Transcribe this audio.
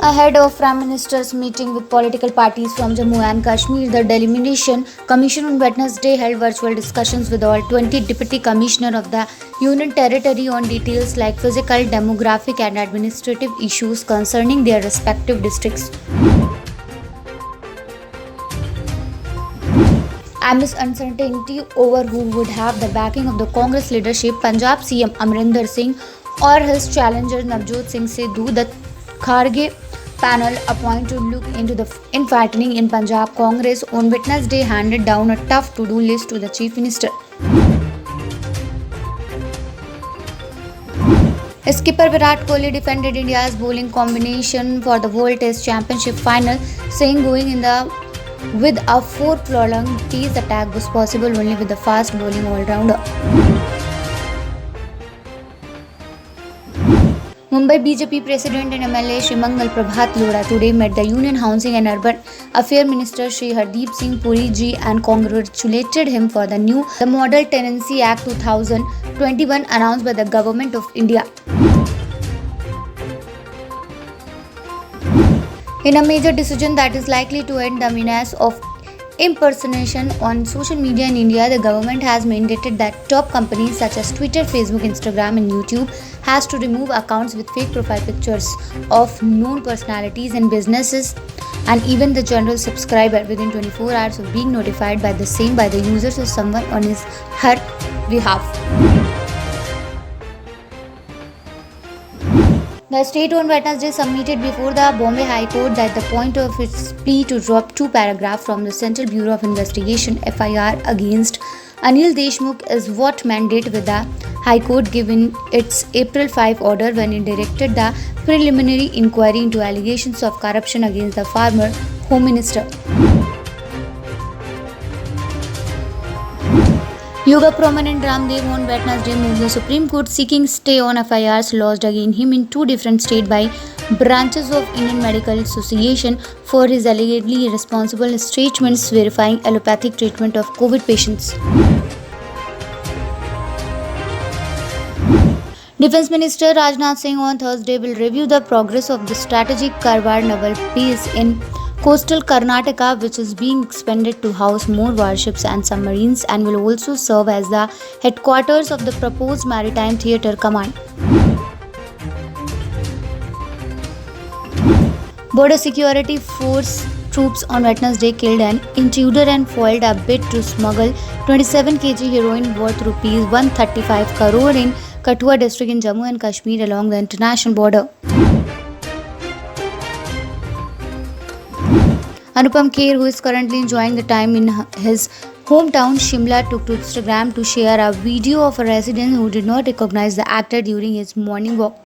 Ahead of Prime Minister's meeting with political parties from Jammu and Kashmir, the Delimitation Commission on Wednesday held virtual discussions with all 20 Deputy Commissioners of the Union Territory on details like physical, demographic, and administrative issues concerning their respective districts. Amidst uncertainty over who would have the backing of the Congress leadership, Punjab CM Amrinder Singh or his challenger Navjot Singh Sidhu, the Kharge panel appointed to look into the infighting in Punjab Congress on Wednesday handed down a tough to-do list to the Chief Minister. Skipper Virat Kohli defended India's bowling combination for the World Test Championship final, saying going in with a 4 prolonged pace attack was possible only with the fast bowling all-rounder. Mumbai BJP President and MLA Shri Mangal Prabhat Lodha today met the Union Housing and Urban Affairs Minister Shri Hardeep Singh Puri ji and congratulated him for the Model Tenancy Act 2021 announced by the Government of India. In a major decision that is likely to end the menace of impersonation on social media in India, the government has mandated that top companies such as Twitter, Facebook, Instagram and YouTube has to remove accounts with fake profile pictures of known personalities and businesses, and even the general subscriber within 24 hours of being notified by the same by the users or someone on her behalf. The state on Wednesday submitted before the Bombay High Court that the point of its plea to drop 2 paragraphs from the Central Bureau of Investigation (FIR) against Anil Deshmukh is what mandated with the High Court given its April 5 order when it directed the preliminary inquiry into allegations of corruption against the former Home Minister. Yoga prominent Ramdev on Wednesday moved the Supreme Court seeking stay on FIRs lodged against him in 2 different states by branches of Indian Medical Association for his allegedly irresponsible statements verifying allopathic treatment of COVID patients. Defence Minister Rajnath Singh on Thursday will review the progress of the strategic Karwar naval base in coastal Karnataka, which is being expanded to house more warships and submarines and will also serve as the headquarters of the proposed Maritime Theatre Command. Border Security Force troops on Wednesday killed an intruder and foiled a bid to smuggle 27 kg heroin worth rupees 135 crore in Kathua district in Jammu and Kashmir along the international border. Anupam Kher, who is currently enjoying the time in his hometown Shimla, took to Instagram to share a video of a resident who did not recognize the actor during his morning walk.